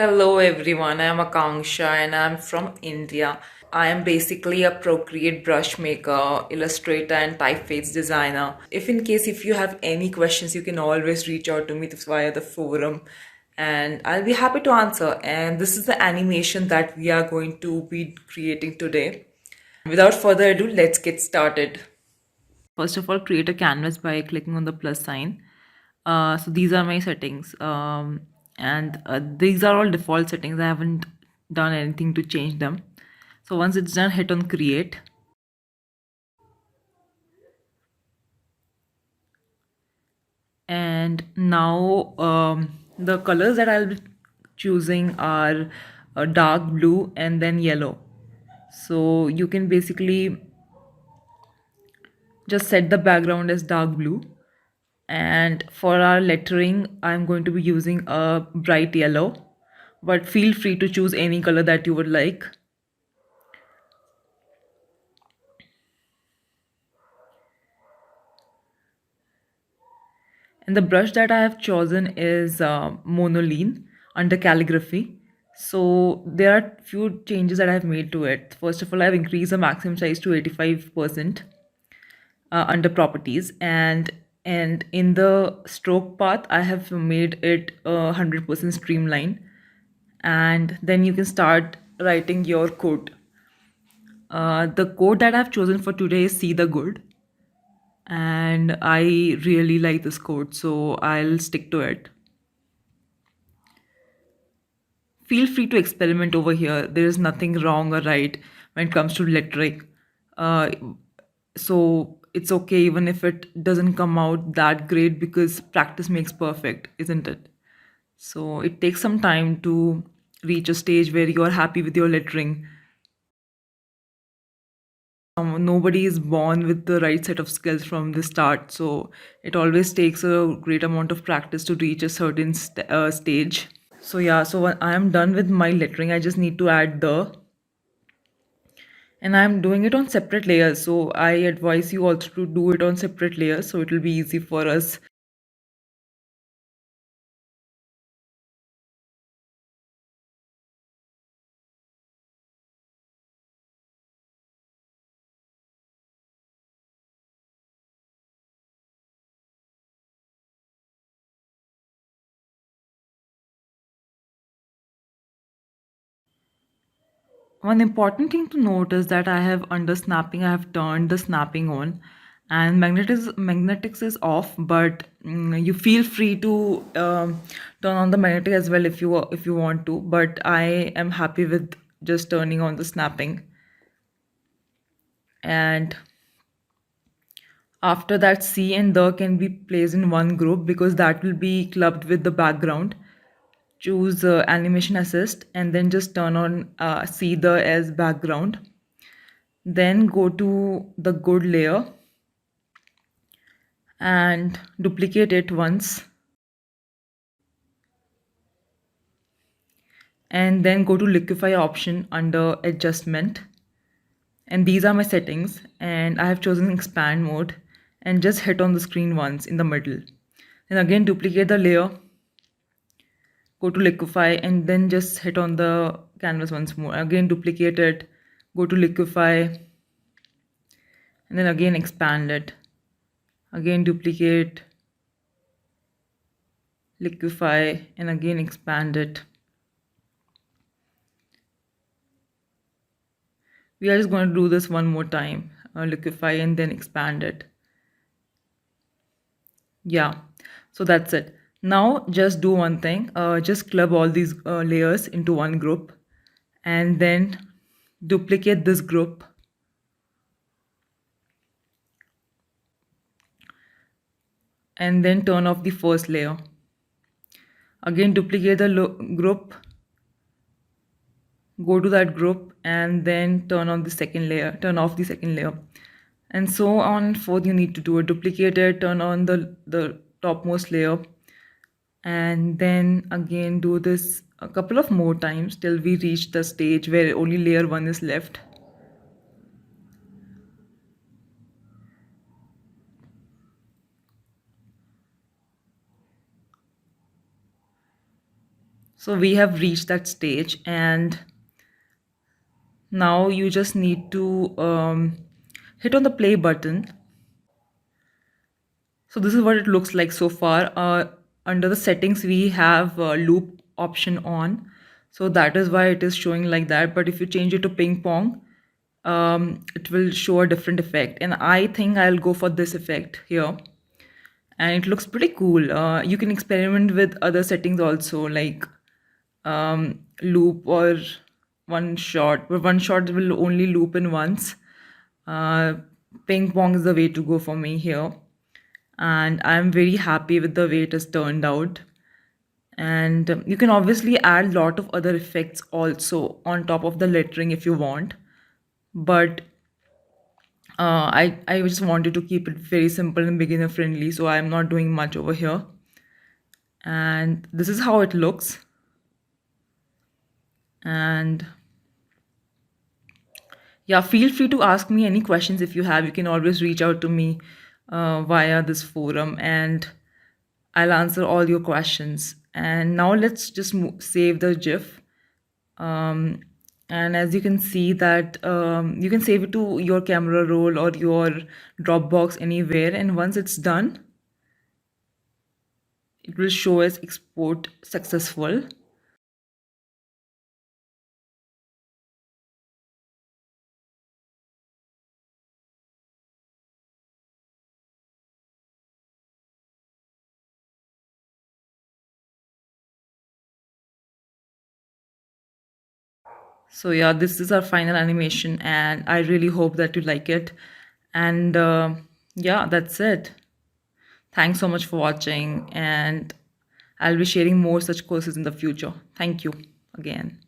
Hello everyone, I am Akanksha and I am from India. I am basically a Procreate brush maker, illustrator and typeface designer. If you have any questions, you can always reach out to me via the forum and I'll be happy to answer. And this is the animation that we are going to be creating today. Without further ado, let's get started. First of all, create a canvas by clicking on the plus sign. So these are my settings, and these are all default settings. I haven't done anything to change them. So once it's done, hit on create. And now the colors that I'll be choosing are dark blue and then yellow. So you can basically just set the background as dark blue. And for our lettering, I'm going to be using a bright yellow, but feel free to choose any color that you would like. And the brush that I have chosen is Monoline under calligraphy. So there are few changes that I have made to it. First of all, I have increased the maximum size to 85% under properties, and in the stroke path, I have made it 100% streamlined. And then you can start writing your code. The code that I've chosen for today is See the Good, and I really like this code, so I'll stick to it. Feel free to experiment over here. There is nothing wrong or right when it comes to lettering. Uh, so it's okay even if it doesn't come out that great because practice makes perfect, isn't it? So it takes some time to reach a stage where you're happy with your lettering. Nobody is born with the right set of skills from the start, so it always takes a great amount of practice to reach a certain stage. So yeah, so when I am done with my lettering, I just need to add the, and I'm doing it on separate layers. So I advise you also to do it on separate layers, so it will be easy for us. One important thing to note is that I have under snapping, I have turned the snapping on, and magnetics is off. But you feel free to turn on the magnetic as well if you want to. But I am happy with just turning on the snapping. And after that, C and the can be placed in one group because that will be clubbed with the background. Choose animation assist and then just turn on see the as background. Then go to the good layer and duplicate it once, and then go to liquify option under adjustment. And these are my settings, and I have chosen expand mode, and just hit on the screen once in the middle. Then again duplicate the layer, go to liquify, and then just hit on the canvas once more. Again duplicate it, go to liquify, and then again expand it. Again duplicate, liquefy, and again expand it. We are just going to do this one more time. Liquefy and then expand it. Yeah, so that's it. Now just do one thing. Just club all these layers into one group and then duplicate this group and then turn off the first layer. Again duplicate the group, go to that group and then turn on the second layer, turn off the second layer, and so on and forth. You need to do it. Duplicate it, turn on the topmost layer, and then again do this a couple of more times till we reach the stage where only layer 1 is left. So we have reached that stage, and now you just need to hit on the play button. So this is what it looks like so far. Under the settings, we have loop option on. So that is why it is showing like that. But if you change it to ping pong, it will show a different effect. And I think I'll go for this effect here. And it looks pretty cool. You can experiment with other settings also, like loop or one shot. But one shot will only loop in once. Uh, Ping pong is the way to go for me here, and I'm very happy with the way it has turned out. And you can obviously add a lot of other effects also on top of the lettering if you want, but I just wanted to keep it very simple and beginner friendly, so I'm not doing much over here. And this is how it looks. And yeah, feel free to ask me any questions if you have. You can always reach out to me via this forum, and I'll answer all your questions. And now let's just save the GIF. Um, and as you can see that you can save it to your camera roll or your Dropbox anywhere. And once it's done, it will show as export successful. So yeah, this is our final animation, and I really hope that you like it. And yeah, that's it. Thanks so much for watching, and I'll be sharing more such courses in the future. Thank you again.